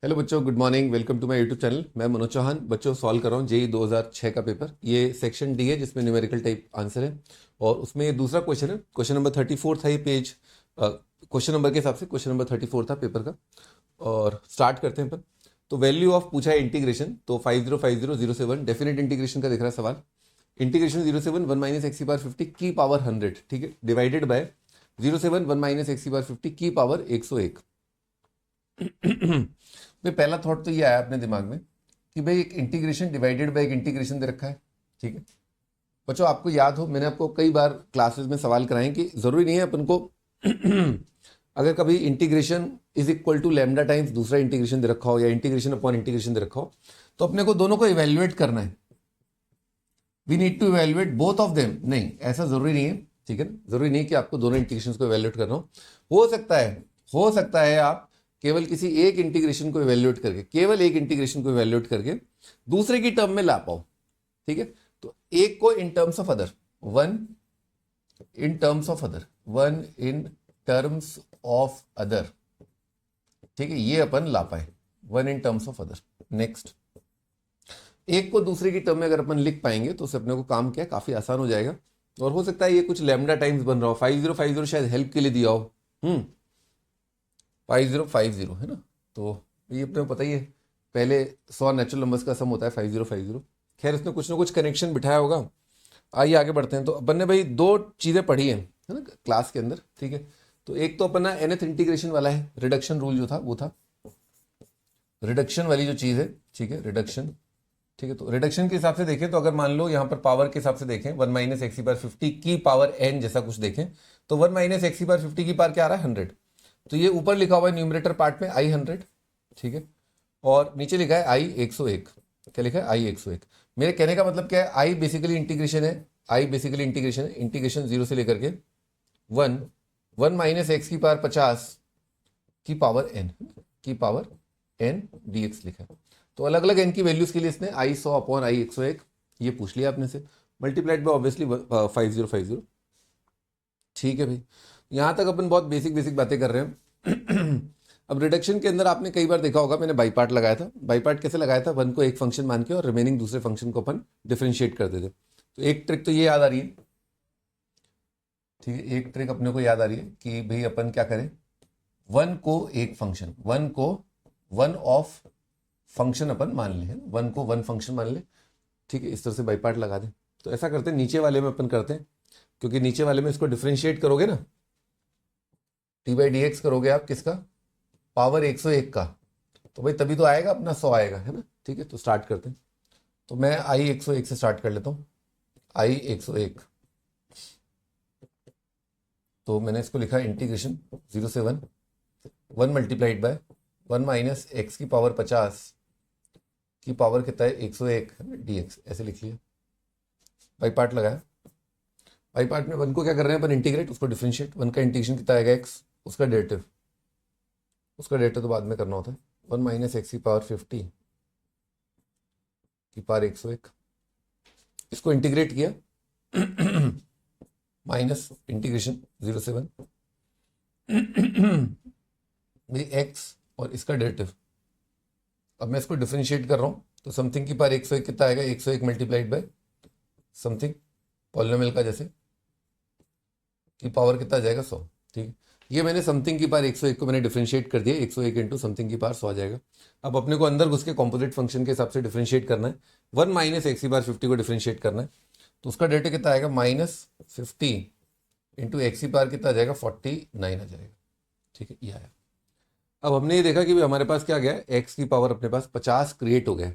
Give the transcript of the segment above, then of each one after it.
Hello बच्चों, good morning. Welcome to my YouTube channel. मैं मनोज चौहान। बच्चों, सॉल्व कर रहा हूँ जेई 2006 का पेपर। ये सेक्शन डी है जिसमें न्यूमेरिकल टाइप आंसर है और उसमें ये दूसरा क्वेश्चन है। क्वेश्चन नंबर 34 था ये पेज, क्वेश्चन नंबर के हिसाब से क्वेश्चन नंबर 34 था पेपर का। और स्टार्ट करते हैं अपन। तो वैल्यू ऑफ पूछा है इंटीग्रेशन, तो 505007 डेफिनेट इंटीग्रेशन का दिख रहा है सवाल। इंटीग्रेशन 07 1 माइनस एक्स की पावर 50 की पावर 100, ठीक है, डिवाइडेड बाय 07 1 माइनस एक्स की पावर 50 की पावर 101। भाई पहला थॉट तो ये आया अपने दिमाग में कि भाई एक इंटीग्रेशन डिवाइडेड बाय एक इंटीग्रेशन दे रखा है, ठीक है। बच्चों, आपको याद हो मैंने आपको कई बार क्लासेस में सवाल कराए कि जरूरी नहीं है अपन को अगर कभी integration is equal to lambda times दूसरा इंटीग्रेशन दे रखा हो या इंटीग्रेशन अपॉन इंटीग्रेशन दे रखा हो, तो अपने को दोनों को इवेल्युएट करना है। We need to evaluate both of them. नहीं, ऐसा जरूरी नहीं है, ठीक है। जरूरी नहीं कि आपको दोनों इंटीग्रेशन को इवेल्युएट करना हो सकता है आप केवल किसी एक इंटीग्रेशन को इवेल्युएट करके, केवल एक इंटीग्रेशन को इवेल्युएट करके दूसरे की टर्म में ला पाओ, ठीक है। तो एक को in terms of other, one in terms of other, one in terms of other, ठीक है, ये अपन ला पाए, one in terms of other. Next, एक को दूसरे की टर्म में अगर अपन लिख पाएंगे तो उससे अपने को काम क्या काफी आसान हो जाएगा। और हो सकता है ये कुछ लैम्डा टाइम्स बन रहा हो, 5050 शायद हेल्प के लिए दिया हो, 5050 है ना। तो ये अपने को पता ही है, पहले 100 नेचुरल नंबर्स का सम होता है 5050। खैर इसमें कुछ ना कुछ कनेक्शन बिठाया होगा। आइए आगे बढ़ते हैं। तो अपन ने भाई दो चीज़ें पढ़ी हैं, है ना, क्लास के अंदर, ठीक है। तो एक तो अपना nth इंटीग्रेशन वाला है, रिडक्शन रूल जो था वो था, रिडक्शन वाली जो चीज़ है, ठीक है, रिडक्शन, ठीक है। तो रिडक्शन के हिसाब से देखें तो अगर मान लो यहाँ पर पावर के हिसाब से देखें 1 माइनस एक्स की पावर 50 की पावर n जैसा कुछ देखें, तो 1 माइनस एक्स की पावर 50 की पावर क्या आ रहा है 100। तो ये ऊपर लिखा हुआ है न्यूमरेटर पार्ट में आई 100, ठीक है, और नीचे लिखा है आई 101। क्या लिखा है? आई 101। मेरे कहने का मतलब क्या है, आई बेसिकली इंटीग्रेशन है, आई बेसिकली इंटीग्रेशन है, इंटीग्रेशन 0 से लेकर के 1 माइनस एक्स की पावर 50 की पावर n, की पावर n dx लिखा है। तो अलग अलग n की वैल्यूज के लिए इसने आई 100 अपॉन आई 101 ये पूछ लिया आपने से, मल्टीप्लाइड बाय ऑब्वियसली 5050, ठीक है भाई। यहां तक अपन बहुत बेसिक बेसिक बातें कर रहे हैं। अब रिडक्शन के अंदर आपने कई बार देखा होगा, मैंने बाई पार्ट लगाया था। बाई पार्ट कैसे लगाया था? वन को एक फंक्शन मान के और रिमेनिंग दूसरे फंक्शन को अपन डिफरेंशिएट कर देते। तो एक ट्रिक तो ये याद आ रही है, ठीक है, एक ट्रिक अपने को याद आ रही है कि भाई अपन क्या करें, वन को एक फंक्शन, वन को वन ऑफ फंक्शन अपन मान ले, वन को वन फंक्शन मान ले, ठीक है, इस तरह से बाई पार्ट लगा दें। तो ऐसा करते हैं, नीचे वाले में अपन करते हैं, क्योंकि नीचे वाले में इसको डिफरेंशिएट करोगे ना, टी बाई डी एक्स करोगे आप किसका, पावर 101 का, तो भाई तभी तो आएगा अपना 100 आएगा, है ना। ठीक है, तो स्टार्ट करते हैं। तो मैं आई 101 से स्टार्ट कर लेता हूँ, आई 101। तो मैंने इसको लिखा इंटीग्रेशन 0 से 1 1 मल्टीप्लाइड बाय 1 माइनस एक्स की पावर 50 की पावर कितना है 101 डी एक्स, ऐसे लिख लिया। बाई पार्ट लगाया। बाई पार्ट में वन को क्या कर रहे हैं अपन, इंटीग्रेट, उसको डिफरेंशिएट। वन का इंटीग्रेशन कितना आएगा एक्स, उसका डेरिवेटिव, उसका डेरिवेटिव तो बाद में करना होता है। 1 माइनस एक्स की पावर 50 की पावर 101, इसको इंटीग्रेट किया, माइनस इंटीग्रेशन 0 से 1 एक्स और इसका डेरिवेटिव। अब मैं इसको डिफरेंशिएट कर रहा हूँ, तो समथिंग की पावर 101 कितना आएगा, 101 मल्टीप्लाइड बाय समथिंग पॉलिनोमियल का जैसे, की पावर कितना आ जाएगा 100, ठीक है। ये मैंने समथिंग की पावर 101 को मैंने डिफरेंशिएट कर दिया, 101 इंटू समथिंग की पावर 100 आ जाएगा। अब अपने को अंदर घुस के कॉम्पोजिट फंक्शन के हिसाब से डिफरेंशिएट करना है, 1 माइनस एक्स की पावर 50 को डिफरेंशिएट करना है। तो उसका डेटा कितना आएगा, -50 इंटू एक्स की पावर कितना आ जाएगा, 49 आ जाएगा, ठीक है, ये आया। अब हमने ये देखा कि भी हमारे पास क्या गया, एक्स की पावर अपने पास 50 क्रिएट हो गया।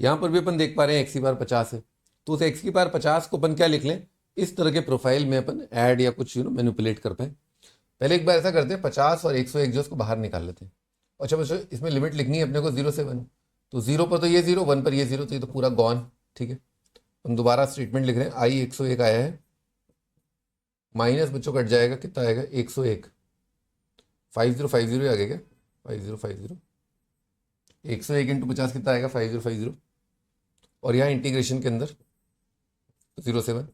यहां पर भी अपन देख पा रहे हैं एक्स की पावर 50 है, तो उस एक्स की पावर 50 को अपन क्या लिख लें, इस तरह के प्रोफाइल में अपन ऐड या कुछ मैनिपुलेट कर पाए। पहले एक बार ऐसा करते हैं, 50 और 101 जो उसको बाहर निकाल लेते हैं। अच्छा बच्चों, इसमें लिमिट लिखनी है अपने को 0 से 1, तो 0 पर तो ये 0, 1 पर ये 0, तो ये तो पूरा गॉन, ठीक है। हम दोबारा स्टेटमेंट लिख रहे हैं, आई 101 आया है, माइनस बच्चों कट जाएगा, कितना आएगा 101, 5050 आ गया क्या, 5050, 101 इंटू 50 कितना आएगा 5050, और यहाँ इंटीग्रेशन के अंदर 0 से 1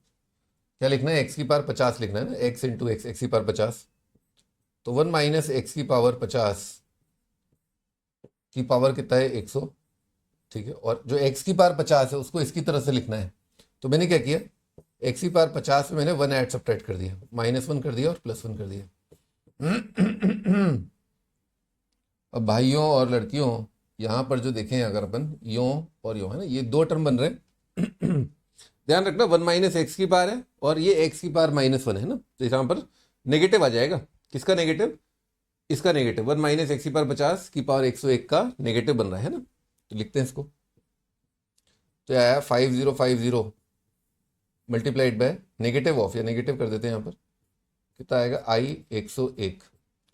क्या लिखना है, एक्स की पावर 50 लिखना है ना, एक्स इंटू एक्स, एक्स की पावर 50, तो 1 माइनस एक्स की पावर 50 की पावर कितना है 100, ठीक है। और जो x की पावर 50 है उसको इसकी तरह से लिखना है। तो मैंने क्या किया, x की पावर 50 में मैंने 1 ऐड सब्ट्रैक्ट कर दिया, -1 कर दिया और +1 कर दिया। अब भाइयों और लड़कियों, यहाँ पर जो देखें अगर अपन यो और यो है ना, ये दो टर्म बन रहे हैं। ध्यान रखना 1 - x की पावर है और ये x की पावर -1 है ना, तो यहाँ पर नेगेटिव आ जाएगा। किसका नेगेटिव? इसका नेगेटिव। 1 - x की पावर 50 की पावर 101 का नेगेटिव बन रहा है ना, तो लिखते हैं इसको। तो आया 5050 मल्टीप्लाइड बाय नेगेटिव ऑफ, या नेगेटिव कर देते हैं यहाँ पर, कितना आएगा I 101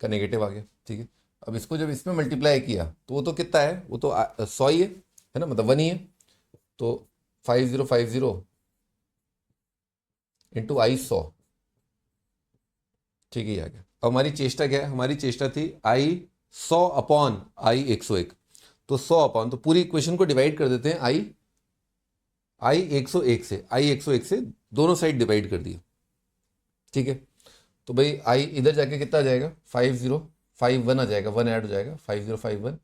का नेगेटिव आ गया, ठीक है। अब इसको जब इसमें मल्टीप्लाई किया तो वो तो कितना है, वो तो 100 ही है ना, मतलब 1 ही है। तो 5050 इंटू I 100, ठीक है, ये आ गया। अब हमारी चेष्टा क्या है? हमारी चेष्टा थी I 100 अपॉन I 101, तो 100 अपॉन, तो पूरी इक्वेशन को डिवाइड कर देते हैं I 101 से दोनों साइड डिवाइड कर दिया, ठीक है। तो भाई I इधर जाके कितना आ जाएगा, 5051 आ जाएगा, 1 ऐड हो जाएगा, 5051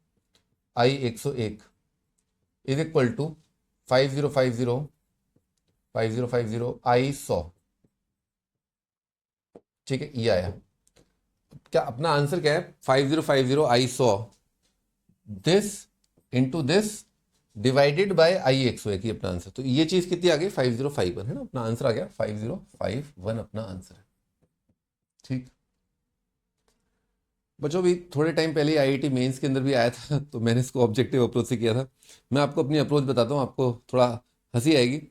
I 101 is equal to 5050 I 100, ठीक है, ये आया। क्या अपना आंसर क्या है? 5050 I 100 this into this divided by I 101, ये अपना आंसर। तो ये चीज कितनी आ गई? 5051 है ना, अपना आंसर आ गया 5051 अपना आंसर है, ठीक। बच्चों भी थोड़े टाइम पहले IIT मेंस के अंदर भी आया था, तो मैंने इसको ऑब्जेक्टिव अप्रोच से किया था। मैं आपको अपनी अप्रोच बताता हूँ, आपको थोड़ा हंसी आएगी।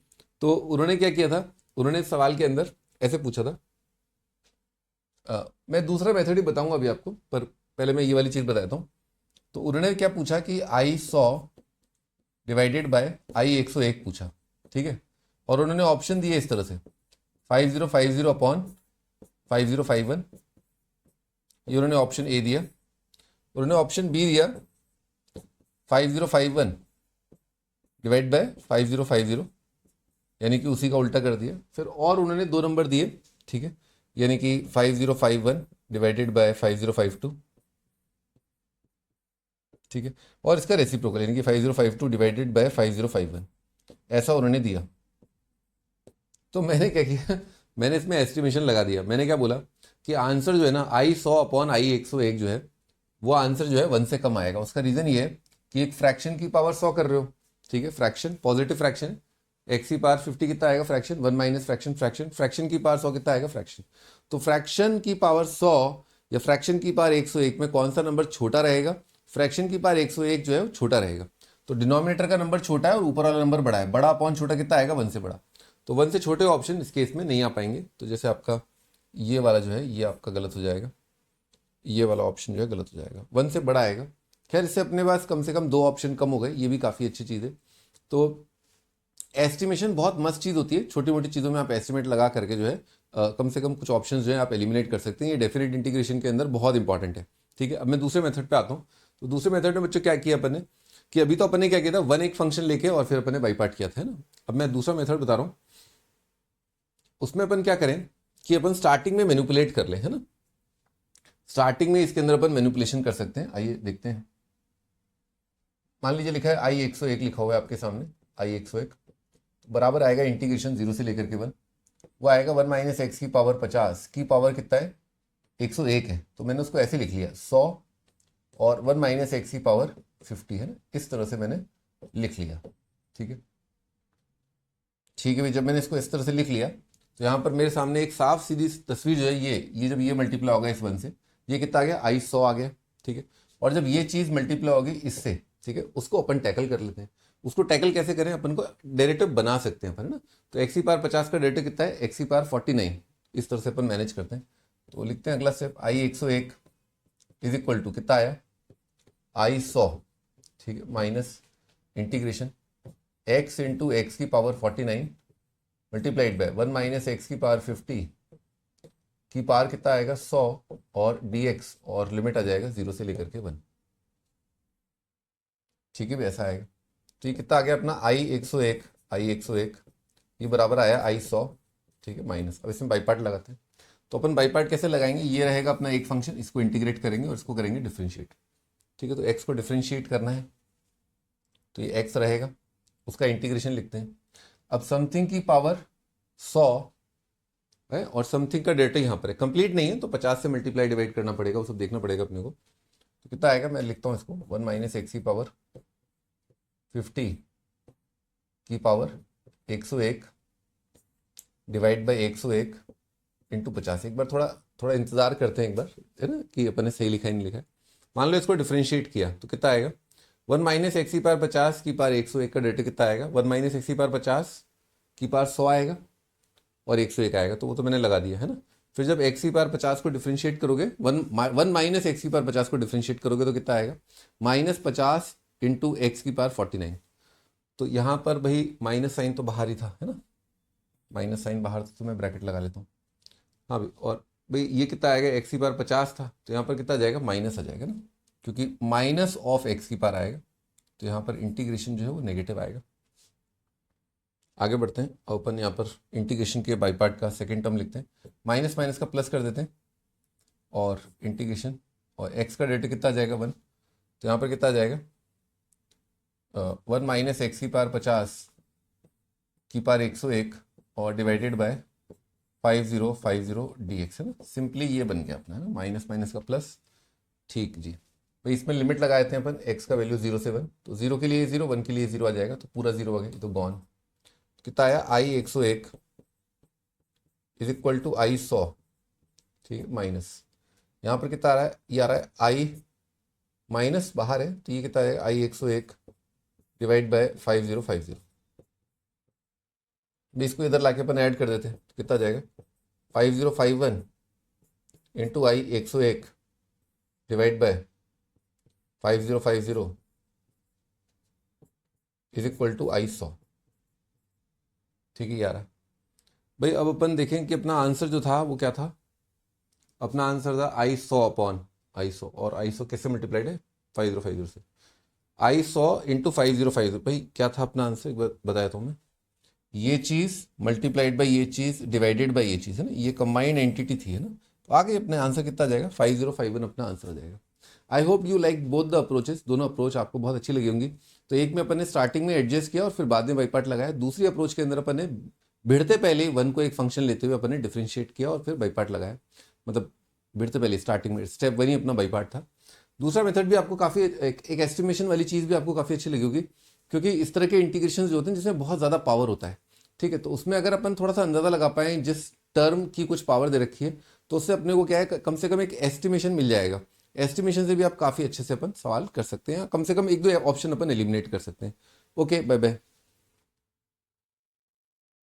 तो उन्होंने क्या किया था, उन्होंने सवाल के अंदर ऐसे पूछा था, मैं दूसरा मेथड ही बताऊंगा अभी आपको, पर पहले मैं ये वाली चीज बताता हूँ। तो उन्होंने क्या पूछा कि I 100 डिवाइडेड बाय I 101 पूछा, ठीक है। और उन्होंने ऑप्शन दिए इस तरह से 5050 अपॉन 5051, ये उन्होंने ऑप्शन ए दिया। उन्होंने ऑप्शन बी दिया 5051 डिवाइड बाय 5050, यानी कि उसी का उल्टा कर दिया। फिर और उन्होंने 2 नंबर दिए, ठीक है, यानी कि 5051 डिवाइडेड बाय 5052, ठीक है, और इसका रेसिप्रोकल यानी कि 5052 डिवाइडेड बाय 5051, ऐसा उन्होंने दिया। तो मैंने क्या किया, मैंने इसमें एस्टिमेशन लगा दिया। मैंने क्या बोला कि आंसर जो है ना I 100 अपॉन I 101 जो है, वो आंसर जो है 1 से कम आएगा। उसका रीजन ये है कि एक फ्रैक्शन की पावर 100 कर रहे हो, ठीक है, फ्रैक्शन पॉजिटिव फ्रैक्शन, x की पावर 50 कितना आएगा फ्रैक्शन, 1 माइनस फ्रैक्शन, फ्रैक्शन की पावर 100 कितना आएगा फ्रैक्शन। तो फ्रैक्शन की पावर 100 या फ्रैक्शन की पावर 101 में कौन सा नंबर छोटा रहेगा? फ्रैक्शन की पावर 101 जो है वो छोटा रहेगा। तो डिनोमिनेटर का नंबर छोटा है और ऊपर वाला नंबर बड़ा है, बड़ा अपॉन छोटा कितना आएगा? 1 से बड़ा। तो 1 से छोटे ऑप्शन इस केस में नहीं आ पाएंगे। तो जैसे आपका ये वाला जो है ये आपका गलत हो जाएगा, ये वाला ऑप्शन जो है गलत हो जाएगा, 1 से बड़ा आएगा। खैर इससे अपने पास कम से कम 2 ऑप्शन कम हो गए, ये भी काफ़ी अच्छी चीज़ है। तो एस्टिमेशन बहुत मस्त चीज़ होती है, छोटी मोटी चीज़ों में आप एस्टिमेट लगा करके जो है कम से कम कुछ ऑप्शंस जो है आप एलिमिनेट कर सकते हैं। ये डेफिनेट इंटीग्रेशन के अंदर बहुत इंपॉर्टेंट है, ठीक है। अब मैं दूसरे मेथड पे आता हूँ। तो दूसरे मेथड में बच्चों क्या किया अपन ने, कि अभी तो अपन ने क्या किया था, 1 एक फंक्शन लेके और फिर अपन ने बाई पार्ट किया था, है ना। अब मैं दूसरा मेथड बता रहा हूँ, उसमें अपन क्या करें कि अपन स्टार्टिंग में मैनिपुलेट कर लें, है ना। स्टार्टिंग में इसके अंदर अपन मैनिपुलेशन कर सकते हैं। आइए देखते हैं। मान लीजिए लिखा है I 101 लिखा हुआ है आपके सामने, I 101 बराबर आएगा इंटीग्रेशन 0 से लेकर के 1, वो आएगा 1 माइनस एक्स की पावर 50 की पावर कितना है 101 है। तो मैंने उसको ऐसे लिख लिया 100 और 1 माइनस एक्स की पावर 50 है ना, इस तरह से मैंने लिख लिया, ठीक है। ठीक है भाई, जब मैंने इसको इस तरह से लिख लिया तो यहाँ पर मेरे सामने एक साफ सीधी तस्वीर जो है ये जब ये मल्टीप्लाई होगा इस 1 से, ये कितना आ गया I 100 आ गया, ठीक है। और जब ये चीज़ मल्टीप्लाई होगी इससे, ठीक है, उसको अपन टैकल कर लेते हैं। उसको टैकल कैसे करें, अपन को डेरिवेटिव बना सकते हैं अपन, है ना। तो एक्स की पावर 50 का डेरिवेटिव कितना है, एक्स की पावर 49, इस तरह से अपन मैनेज करते हैं। तो लिखते हैं अगला step, I 101 is equal to कितना आया I 100, ठीक है, minus integration x into x की power 49 multiplied by 1 minus x की पावर 50 की पावर कितना आएगा 100 और dx, और लिमिट आ जाएगा 0 से लेकर के 1, ठीक है भी ऐसा आएगा। तो ये कितना आ गया अपना I 101 ये बराबर आया I 100, ठीक है, माइनस। अब इसमें बाई पार्ट लगाते हैं। तो अपन बाई पार्ट कैसे लगाएंगे, ये रहेगा अपना एक फंक्शन, इसको इंटीग्रेट करेंगे और इसको करेंगे डिफरेंशिएट। ठीक है, तो x को डिफ्रेंशिएट करना है, तो ये x रहेगा, उसका इंटीग्रेशन लिखते हैं। अब समथिंग की पावर 100 है और समथिंग का डेटा यहाँ पर है, कंप्लीट नहीं है तो 50 से मल्टीप्लाई डिवाइड करना पड़ेगा, वो सब देखना पड़ेगा अपने को। तो कितना आएगा, मैं लिखता हूँ इसको 1 माइनस एक्स की पावर 50 की पावर 101 डिवाइड बाई 101 इंटू 50। एक बार थोड़ा थोड़ा इंतजार करते हैं एक बार, है ना, कि अपन ने सही लिखा है नहीं लिखा है। मान लो इसको डिफ्रेंशिएट किया तो कितना आएगा, 1 माइनस एक्स की पावर 50 की पावर 101 का डेटा कितना आएगा, 1 माइनस एक्स की पावर 50 की पावर 100 आएगा और 101 आएगा, तो वो तो मैंने लगा दिया है ना। फिर जब एक्स की पावर 50 को डिफ्रेंशिएट करोगे, वन माइनस एक्स की पावर 50 को डिफ्रेंशिएट करोगे तो कितना आएगा, -50 इंटू एक्स की पावर 49। तो यहाँ पर भाई माइनस साइन तो बाहर ही था, है ना, माइनस साइन बाहर था तो मैं ब्रैकेट लगा लेता हूँ। हाँ भाई, और भाई ये कितना आएगा, एक्स की पावर 50 था तो यहाँ पर कितना जाएगा, माइनस आ जाएगा ना, क्योंकि माइनस ऑफ एक्स की पावर आएगा, तो यहाँ पर इंटीग्रेशन जो है वो नेगेटिव आएगा। आगे बढ़ते हैं, अपन यहाँ पर इंटीग्रेशन के बाई पार्ट का सेकेंड टर्म लिखते हैं, माइनस माइनस का प्लस कर देते हैं और इंटीग्रेशन, और एक्स का डेटा कितना आ जाएगा 1, तो यहाँ पर कितना आ जाएगा 1 माइनस एक्स की पावर 50 की पावर 101 और डिवाइडेड बाय 5050 dx, है ना। सिंपली ये बन गया अपना, है ना, माइनस माइनस का प्लस। ठीक जी, भाई इसमें लिमिट लगाए थे अपन, x का वैल्यू 0 से 1, तो 0 के लिए 0, 1 के लिए 0 आ जाएगा, तो पूरा 0 आ गया, तो गॉन। कितना आया, आई 101 इज इक्वल टू आई 100, ठीक है, माइनस यहाँ पर कितना आ रहा है, ये आ रहा है आई माइनस बाहर है, तो ये कितना है, आई 101 डिवाइड बाय 5050। इसको इधर लाके अपन ऐड कर देते हैं, तो कितना जाएगा, 5051 into I 101 divide by 5050 is equal to I 100। ठीक है यार भाई, अब अपन देखें कि अपना आंसर जो था वो क्या था, अपना आंसर था आई 100 अपॉन आई 100, और आई 100 कैसे मल्टीप्लाइड है, 5050 से, आई 100 इंटू 5050। भाई क्या था अपना आंसर, एक बार बताया था मैं, ये चीज़ मल्टीप्लाइड बाई ये चीज़ डिवाइडेड बाई ये चीज़, है ना, ये कंबाइंड एंटिटी थी, है ना, तो आगे अपने आंसर कितना जाएगा, 5051 अपना आंसर आ जाएगा। I hope you like both the approaches, दोनों अप्रोच आपको बहुत अच्छी लगी होंगी। तो एक में अपन ने स्टार्टिंग में एडजस्ट किया और फिर बाद में बाई पार्ट लगाया, दूसरी अप्रोच के अंदर अपन ने भिड़ते पहले वन को एक फंक्शन लेते हुए अपन ने डिफ्रेंशिएट किया और फिर बाई पार्ट लगाया, मतलब भिड़ते पहले स्टार्टिंग में स्टेप 1 ही अपना बाई पार्ट था। दूसरा मेथड भी आपको काफ़ी एक एस्टिमेशन वाली चीज़ भी आपको काफ़ी अच्छी लगी होगी, क्योंकि इस तरह के इंटीग्रेशन जो होते हैं जिसमें बहुत ज़्यादा पावर होता है, ठीक है, तो उसमें अगर अपन थोड़ा सा अंदाज़ा लगा पाए जिस टर्म की कुछ पावर दे रखी है, तो उससे अपने को क्या है, कम से कम एक एस्टिमेशन मिल जाएगा। एस्टिमेशन से भी आप काफ़ी अच्छे से अपन सवाल कर सकते हैं, कम से कम एक दो ऑप्शन अपन एलिमिनेट कर सकते हैं। Okay, bye bye.